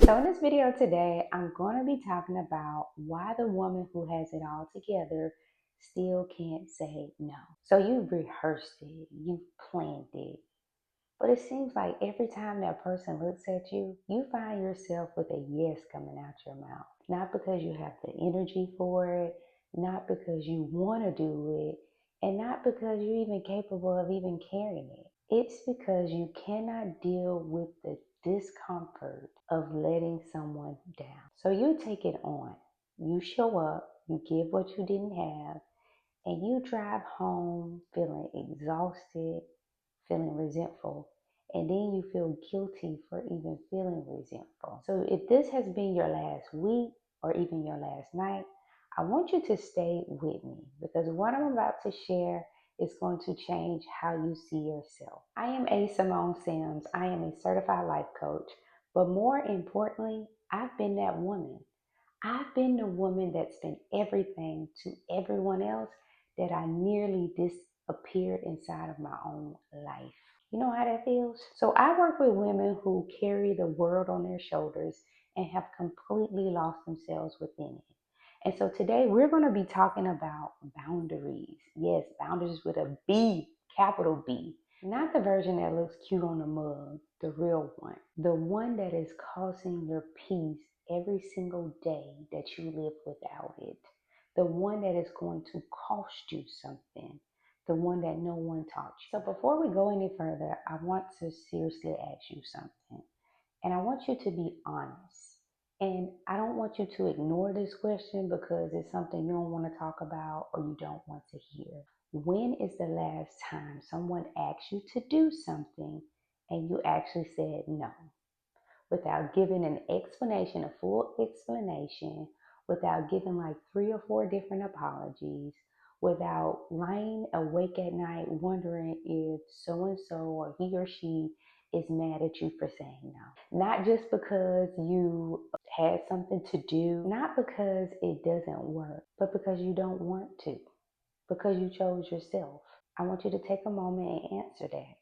So in this video today, I'm going to be talking about why the woman who has it all together still can't say no. So you've rehearsed it, you've planned it, but it seems like every time that person looks at you, you find yourself with a yes coming out your mouth. Not because you have the energy for it, not because you want to do it, and not because you're even capable of even carrying it. It's because you cannot deal with the discomfort of letting someone down. So you take it on. You show up, you give what you didn't have, and you drive home feeling exhausted, feeling resentful, and then you feel guilty for even feeling resentful. So if this has been your last week or even your last night, I want you to stay with me because what I'm about to share is going to change how you see yourself. I am a Semone Sims. I am a certified life coach, but more importantly, I've been that woman. I've been the woman that's been everything to everyone else that I nearly disappeared inside of my own life. You know how that feels? So I work with women who carry the world on their shoulders and have completely lost themselves within it. And so today we're going to be talking about boundaries. Yes, boundaries with a B, capital B. Not the version that looks cute on the mug, the real one. The one that is causing your peace every single day that you live without it. The one that is going to cost you something. The one that no one taught you. So before we go any further, I want to seriously ask you something. And I want you to be honest. And I don't want you to ignore this question because it's something you don't want to talk about or you don't want to hear. When is the last time someone asked you to do something and you actually said no? Without giving an explanation, a full explanation, without giving like 3 or 4 different apologies, without lying awake at night wondering if so and so or he or she is mad at you for saying no. Not just because you had something to do, not because it doesn't work, but because you don't want to, because you chose yourself. I want you to take a moment and answer that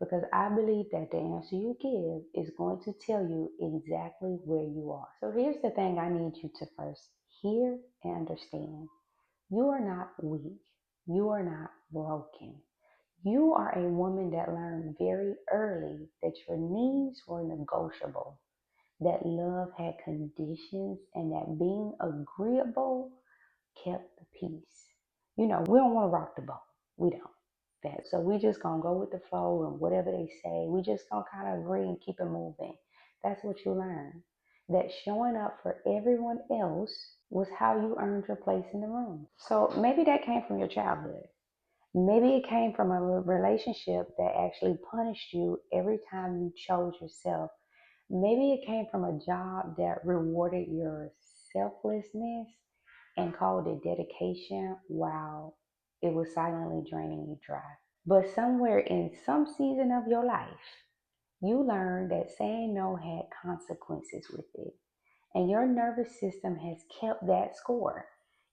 because I believe that the answer you give is going to tell you exactly where you are. So here's the thing I need you to first hear and understand. You are not weak. You are not broken. You are a woman that learned very early that your needs were negotiable, that love had conditions, and that being agreeable kept the peace. You know, we don't want to rock the boat. We don't. So we just gonna go with the flow and whatever they say, we just gonna kind of agree and keep it moving. That's what you learn. That showing up for everyone else was how you earned your place in the room. So maybe that came from your childhood. Maybe it came from a relationship that actually punished you every time you chose yourself. Maybe it came from a job that rewarded your selflessness and called it dedication while it was silently draining you dry. But somewhere in some season of your life, you learned that saying no had consequences with it. And your nervous system has kept that score.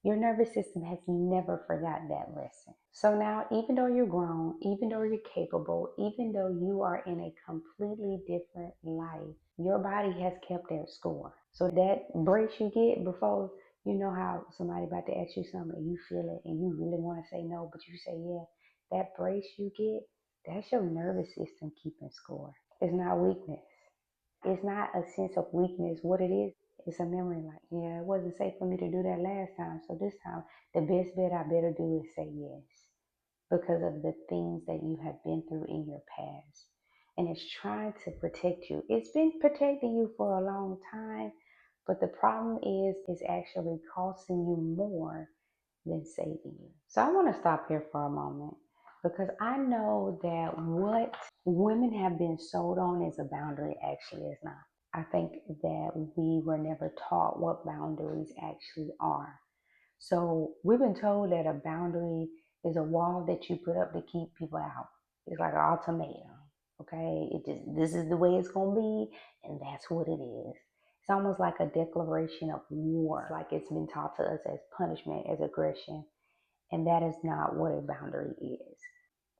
Your nervous system has never forgot that lesson. So now, even though you're grown, even though you're capable, even though you are in a completely different life, your body has kept that score. So that brace you get before, you know how somebody about to ask you something and you feel it and you really want to say no, but you say yeah. That brace you get, that's your nervous system keeping score. It's not weakness. It's not a sense of weakness. What it is, it's a memory like, yeah, it wasn't safe for me to do that last time. So this time, the best bet I better do is say yes because of the things that you have been through in your past. And it's trying to protect you. It's been protecting you for a long time, but the problem is it's actually costing you more than saving you. So I want to stop here for a moment because I know that what women have been sold on as a boundary actually is not. I think that we were never taught what boundaries actually are. So we've been told that a boundary is a wall that you put up to keep people out. It's like an ultimatum. Okay, this is the way it's gonna be, and that's what it is. It's almost like a declaration of war. It's like it's been taught to us as punishment, as aggression, and that is not what a boundary is.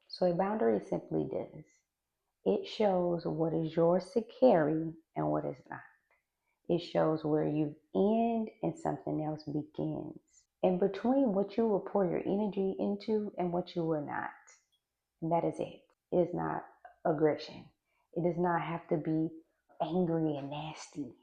So a boundary simply does. It shows what is yours to carry and what is not. It shows where you end and something else begins. In between what you will pour your energy into and what you will not. And that is it. It is not aggression. It does not have to be angry and nasty.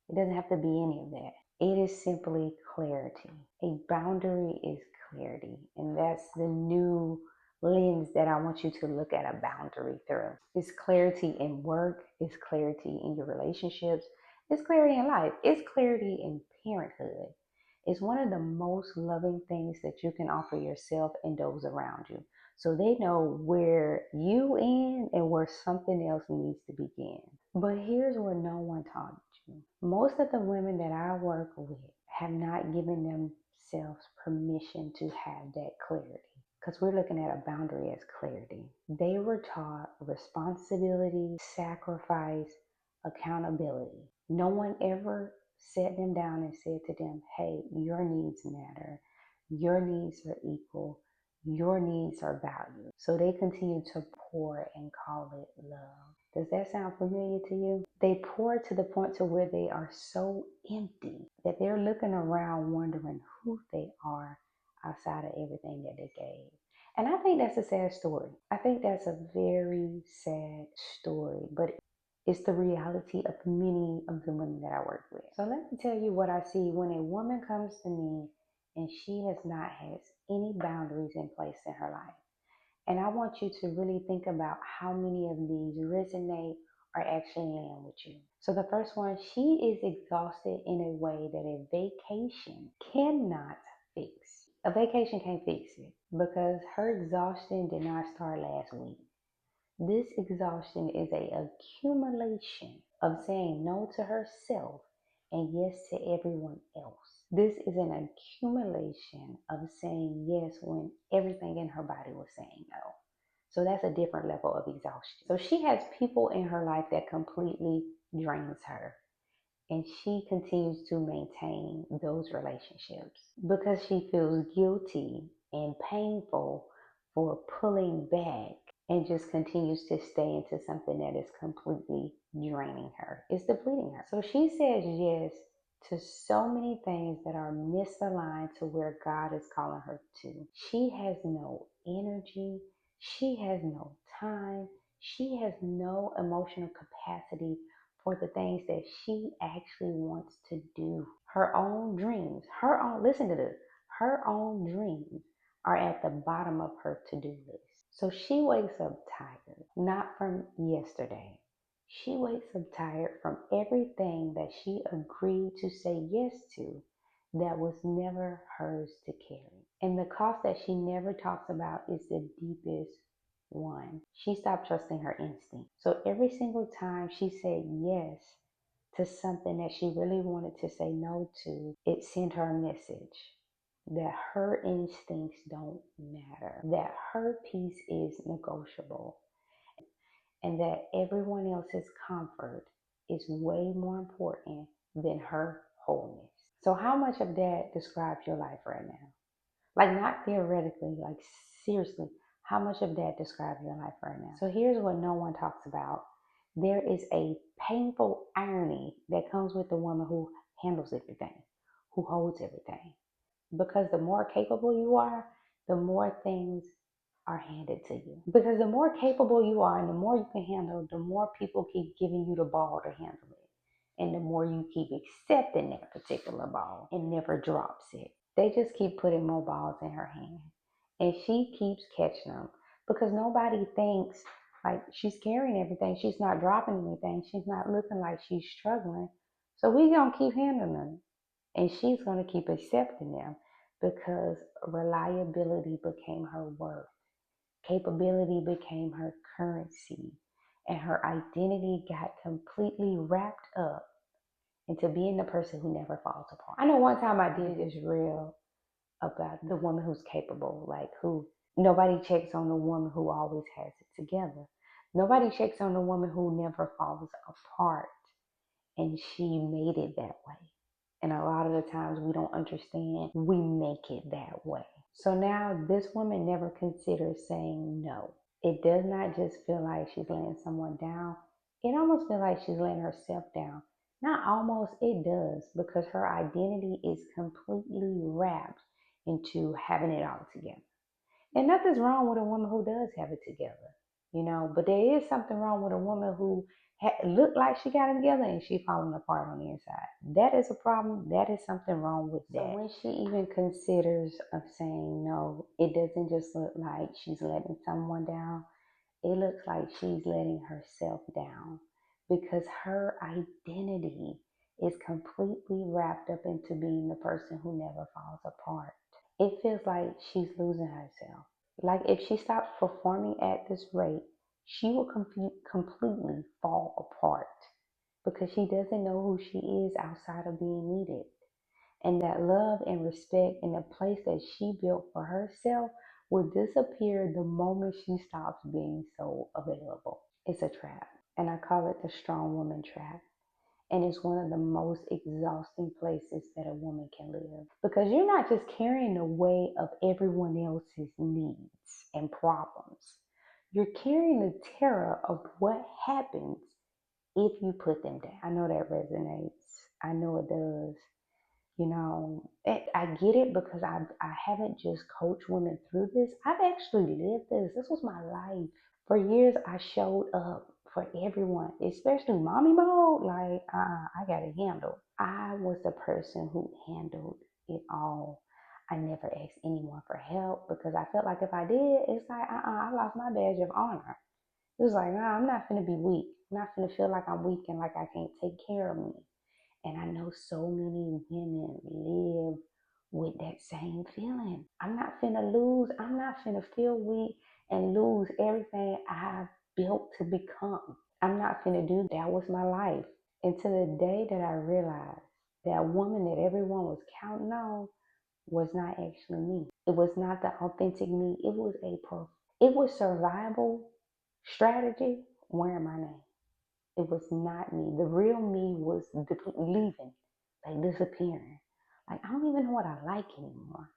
It doesn't have to be any of that. It is simply clarity. A boundary is clarity. And that's the new lens that I want you to look at a boundary through. It's clarity in work, it's clarity in your relationships, it's clarity in life, it's clarity in parenthood. It's one of the most loving things that you can offer yourself and those around you. So they know where you end and where something else needs to begin. But here's what no one taught you. Most of the women that I work with have not given themselves permission to have that clarity. Because we're looking at a boundary as clarity. They were taught responsibility, sacrifice, accountability. No one ever sat them down and said to them, hey, your needs matter. Your needs are equal. Your needs are valued. So they continue to pour and call it love. Does that sound familiar to you? They pour to the point to where they are so empty that they're looking around wondering who they are outside of everything that they gave. And I think that's a sad story. I think that's a very sad story, but it's the reality of many of the women that I work with. So let me tell you what I see when a woman comes to me and she has not had any boundaries in place in her life. And I want you to really think about how many of these resonate or actually land with you. So the first one, she is exhausted in a way that a vacation cannot fix. A vacation can't fix it because her exhaustion did not start last week. This exhaustion is an accumulation of saying no to herself and yes to everyone else. This is an accumulation of saying yes when everything in her body was saying no. So that's a different level of exhaustion. So she has people in her life that completely drains her. And she continues to maintain those relationships because she feels guilty and painful for pulling back and just continues to stay into something that is completely draining her. It's depleting her. So she says yes to so many things that are misaligned to where God is calling her to. She has no energy. She has no time. She has no emotional capacity for the things that she actually wants to do. Her own dreams, listen to this, her own dreams are at the bottom of her to-do list. So she wakes up tired, not from yesterday. She wakes up tired from everything that she agreed to say yes to that was never hers to carry. And the cost that she never talks about is the deepest one. She stopped trusting her instinct. So every single time she said yes to something that she really wanted to say no to, it sent her a message that her instincts don't matter, that her peace is negotiable, and that everyone else's comfort is way more important than her wholeness. So how much of that describes your life right now? Like, not theoretically, like seriously, how much of that describes your life right now? So here's what no one talks about. There is a painful irony that comes with the woman who handles everything, who holds everything. Because the more capable you are, the more things are handed to you. Because the more capable you are and the more you can handle, the more people keep giving you the ball to handle it. And the more you keep accepting that particular ball and never drops it. They just keep putting more balls in her hand. And she keeps catching them. Because nobody thinks like she's carrying everything. She's not dropping anything. She's not looking like she's struggling. So we gonna keep handling them. And she's gonna keep accepting them because reliability became her worth. Capability became her currency. And her identity got completely wrapped up into being the person who never falls apart. I know one time I did this reel about the woman who's capable, like who nobody checks on the woman who always has it together. Nobody checks on the woman who never falls apart. And she made it that way. And a lot of the times we don't understand, we make it that way. So now this woman never considers saying no. It does not just feel like she's letting someone down. It almost feels like she's letting herself down Not almost, it does, because her identity is completely wrapped into having it all together. And nothing's wrong with a woman who does have it together. But there is something wrong with a woman who look like she got it together and she falling apart on the inside. That is a problem. That is something wrong with that. So when she even considers of saying no, it doesn't just look like she's letting someone down. It looks like she's letting herself down because her identity is completely wrapped up into being the person who never falls apart. It feels like she's losing herself. Like if she stops performing at this rate, she will completely fall apart because she doesn't know who she is outside of being needed. And that love and respect and the place that she built for herself will disappear the moment she stops being so available. It's a trap. And I call it the strong woman trap. And it's one of the most exhausting places that a woman can live because you're not just carrying the weight of everyone else's needs and problems. You're carrying the terror of what happens if you put them down. I know that resonates. I know it does. I get it because I haven't just coached women through this. I've actually lived this. This was my life. For years, I showed up for everyone, especially mommy mode. Like, I got it handled. I was the person who handled it all. I never asked anyone for help because I felt like if I did, it's like, I lost my badge of honor. It was like, nah, I'm not finna be weak. I'm not finna feel like I'm weak and like I can't take care of me. And I know so many women live with that same feeling. I'm not finna lose. I'm not finna feel weak and lose everything I've built to become. I'm not finna do that. That was my life. Until the day that I realized that woman that everyone was counting on was not actually me. It was not the authentic me. It was survival strategy wearing my name. It was not me. The real me was leaving, like disappearing. Like I don't even know what I like anymore.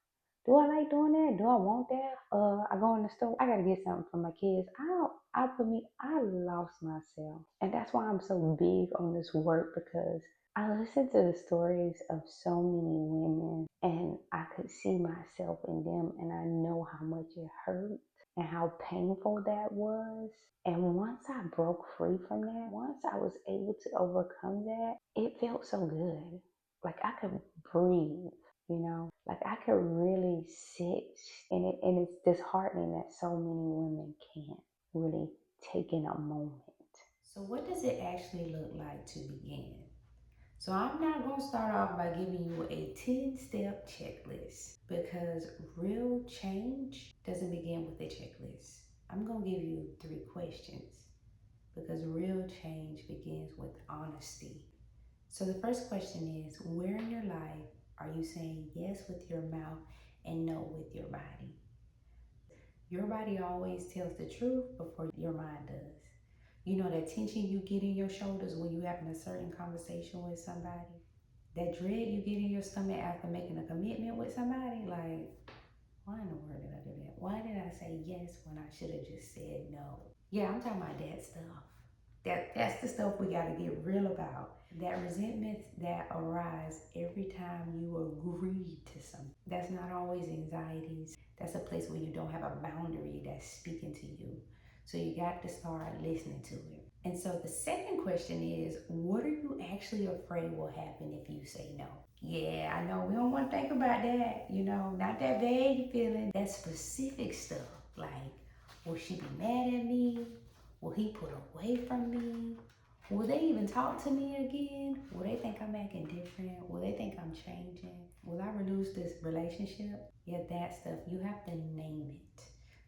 Do I like doing that? Do I want that? I go in the store. I gotta get something for my kids. I lost myself, and that's why I'm so big on this work because I listen to the stories of so many women, and I could see myself in them, and I know how much it hurt and how painful that was. And once I broke free from that, once I was able to overcome that, it felt so good. Like I could breathe. Like I could really sit and it's disheartening that so many women can't really take in a moment. So what does it actually look like to begin? So I'm not going to start off by giving you a 10-step checklist because real change doesn't begin with a checklist. I'm going to give you 3 questions because real change begins with honesty. So the first question is, where in your life are you saying yes with your mouth and no with your body? Your body always tells the truth before your mind does. You know that tension you get in your shoulders when you having a certain conversation with somebody? That dread you get in your stomach after making a commitment with somebody? Like, why in the world did I do that? Why did I say yes when I should have just said no? Yeah, I'm talking about that stuff. That's the stuff we gotta get real about. That resentment that arises every time you agree to something. That's not always anxieties. That's a place where you don't have a boundary that's speaking to you. So you got to start listening to it. And so the second question is, what are you actually afraid will happen if you say no? Yeah, I know we don't want to think about that, not that vague feeling, that specific stuff. Like, will she be mad at me? Will he pull away from me? Will they even talk to me again? Will they think I'm acting different? Will they think I'm changing? Will I lose this relationship? Yeah, that stuff. You have to name it.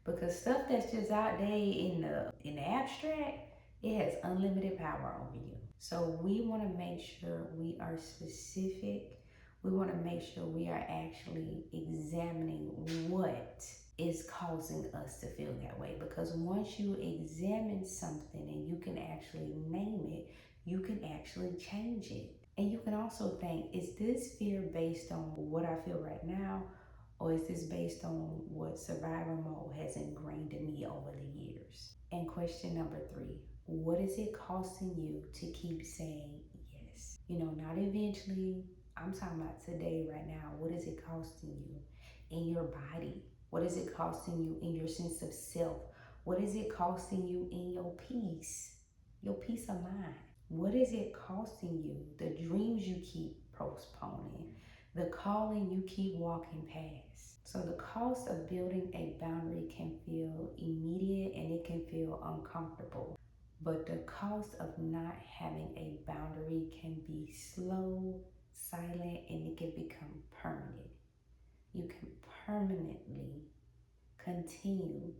Because stuff that's just out there in the abstract, it has unlimited power over you. So we want to make sure we are specific. We want to make sure we are actually examining what is causing us to feel that way. Because once you examine something and you can actually name it, you can actually change it. And you can also think, is this fear based on what I feel right now? Or is this based on what survival mode has ingrained in me over the years? And question number 3, what is it costing you to keep saying yes? Not eventually. I'm talking about today, right now. What is it costing you in your body? What is it costing you in your sense of self? What is it costing you in your peace of mind? What is it costing you? The dreams you keep postponing, the calling you keep walking past. So, the cost of building a boundary can feel immediate and it can feel uncomfortable. But the cost of not having a boundary can be slow, silent, and it can become permanent. You can permanently continue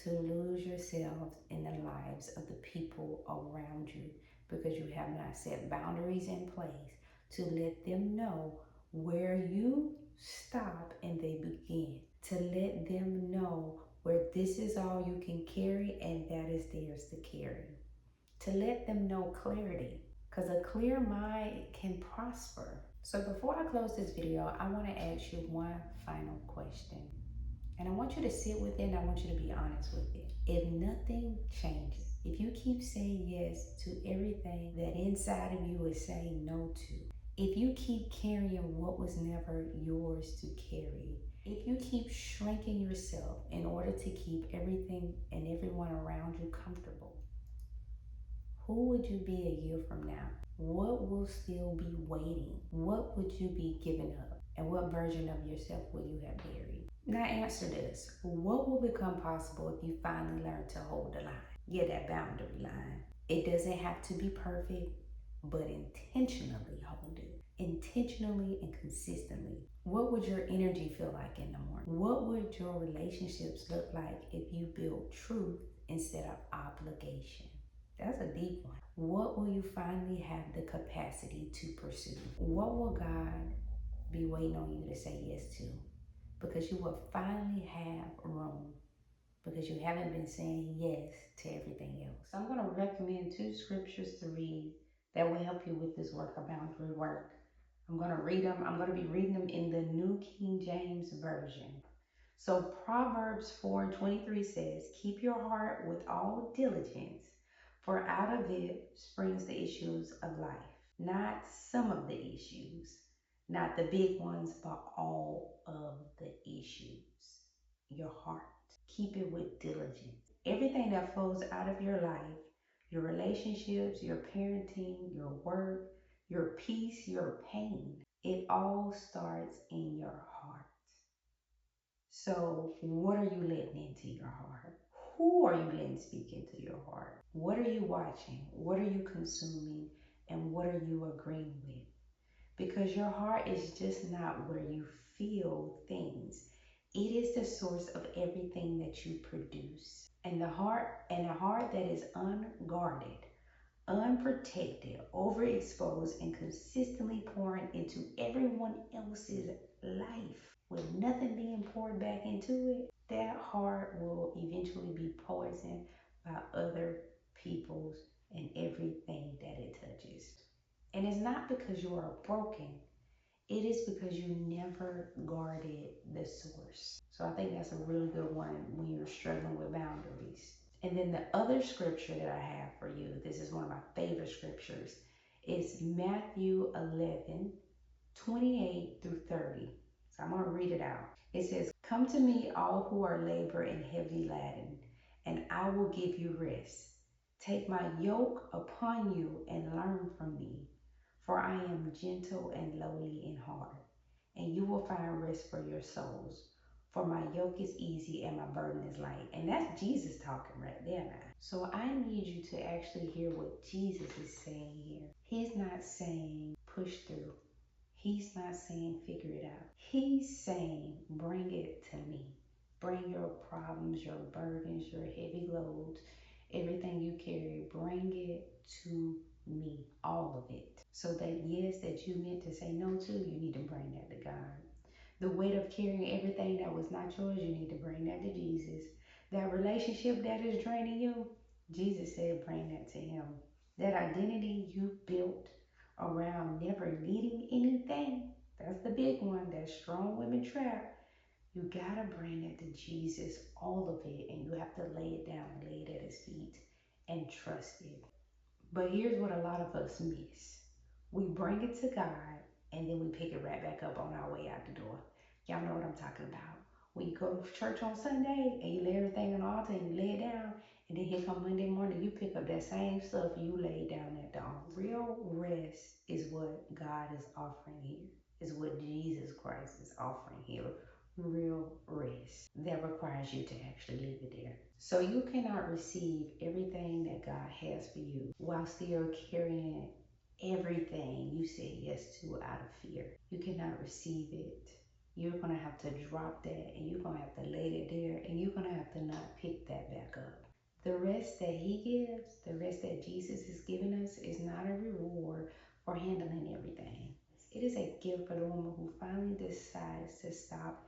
to lose yourselves in the lives of the people around you because you have not set boundaries in place to let them know where you stop and they begin, to let them know where this is all you can carry and that is theirs to carry, to let them know clarity, because a clear mind can prosper. So before I close this video, I want to ask you one final question. And I want you to sit with it and I want you to be honest with it. If nothing changes, if you keep saying yes to everything that inside of you is saying no to, if you keep carrying what was never yours to carry, if you keep shrinking yourself in order to keep everything and everyone around you comfortable, who would you be a year from now? What will still be waiting? What would you be giving up? And what version of yourself will you have buried? Now answer this. What will become possible if you finally learn to hold the line? Yeah, that boundary line. It doesn't have to be perfect, but intentionally hold it. Intentionally and consistently. What would your energy feel like in the morning? What would your relationships look like if you build truth instead of obligation? That's a deep one. What will you finally have the capacity to pursue? What will God be waiting on you to say yes to? Because you will finally have room, because you haven't been saying yes to everything else. So I'm going to recommend 2 scriptures to read that will help you with this work of boundary work. I'm going to read them. I'm going to be reading them in the New King James Version. So Proverbs 4:23 says, "Keep your heart with all diligence, for out of it springs the issues of life." Not some of the issues, not the big ones, but all of the issues. Your heart. Keep it with diligence. Everything that flows out of your life, your relationships, your parenting, your work, your peace, your pain, it all starts in your heart. So, what are you letting into your heart? Who are you letting speak into your heart? What are you watching? What are you consuming? And what are you agreeing with? Because your heart is just not where you feel things. It is the source of everything that you produce. And a heart that is unguarded, unprotected, overexposed, and consistently pouring into everyone else's life with nothing being poured back into it, that heart will eventually be poisoned by other people's and everything that it touches. And it's not because you are broken, it is because you never guarded the source. So I think that's a really good one when you're struggling with boundaries. And then the other scripture that I have for you, this is one of my favorite scriptures, is Matthew 11:28-30. So I'm going to read it out. It says, "Come to me, all who are labor and heavy laden, and I will give you rest. Take my yoke upon you and learn from me, for I am gentle and lowly in heart, and you will find rest for your souls. For my yoke is easy and my burden is light." And that's Jesus talking right there now. So I need you to actually hear what Jesus is saying here. He's not saying push through. He's not saying figure it out. He's saying bring it to me. Bring your problems, your burdens, your heavy loads, everything you carry, bring it to me, all of it. So that yes, that you meant to say no to, you need to bring that to God. The weight of carrying everything that was not yours, you need to bring that to Jesus. That relationship that is draining you, Jesus said bring that to him. That identity you built around never needing anything, that's the big one, that strong women trap. You gotta bring that to Jesus, all of it, and you have to lay it down, lay it at his feet, and trust it. But here's what a lot of us miss. We bring it to God, and then we pick it right back up on our way out the door. Y'all know what I'm talking about. When you go to church on Sunday and you lay everything on the altar and you lay it down, and then here come Monday morning, you pick up that same stuff you laid down at the altar. Real rest is what God is offering here, is what Jesus Christ is offering here. Real rest that requires you to actually leave it there. So you cannot receive everything that God has for you while still carrying everything you said yes to out of fear. You cannot receive it. You're going to have to drop that, and you're going to have to lay it there, and you're going to have to not pick that back up. The rest that He gives, the rest that Jesus is giving us, is not a reward for handling everything. It is a gift for the woman who finally decides to stop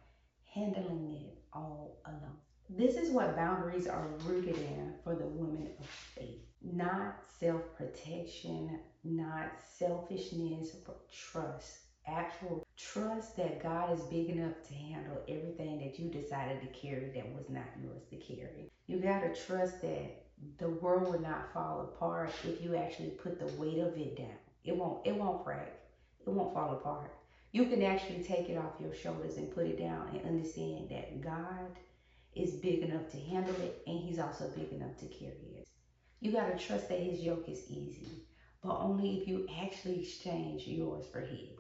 handling it all alone. This is what boundaries are rooted in for the woman of faith. Not self-protection, not selfishness, but trust. Actual trust that God is big enough to handle everything that you decided to carry that was not yours to carry. You gotta trust that the world will not fall apart if you actually put the weight of it down. It won't crack. It won't fall apart. You can actually take it off your shoulders and put it down and understand that God is big enough to handle it, and He's also big enough to carry it. You got to trust that His yoke is easy, but only if you actually exchange yours for His.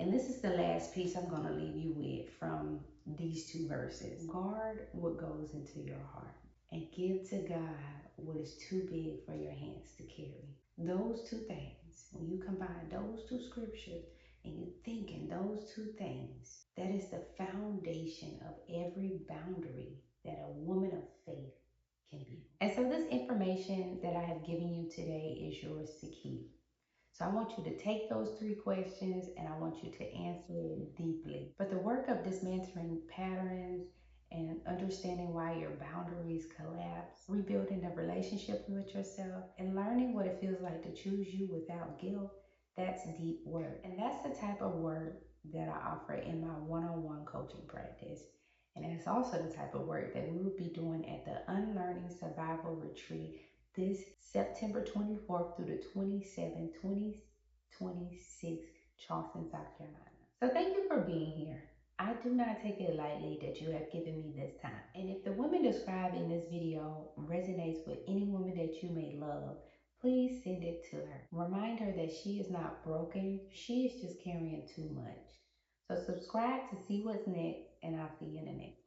And this is the last piece I'm going to leave you with from these two verses. Guard what goes into your heart, and give to God what is too big for your hands to carry. Those two things, when you combine those two scriptures and you think in those two things, that is the foundation of every boundary that a woman of faith can build. And so this information that I have given you today is yours to keep. So I want you to take those three questions and I want you to answer it deeply. But the work of dismantling patterns and understanding why your boundaries collapse, rebuilding the relationship with yourself, and learning what it feels like to choose you without guilt, that's deep work. And that's the type of work that I offer in my one-on-one coaching practice. And it's also the type of work that we will be doing at the Unlearning Survival Retreat this September 24th through the 27th, 2026, Charleston, South Carolina. So thank you for being here. I do not take it lightly that you have given me this time. And if the woman described in this video resonates with any woman that you may love, please send it to her. Remind her that she is not broken. She is just carrying too much. So subscribe to see what's next, and I'll see you in the next.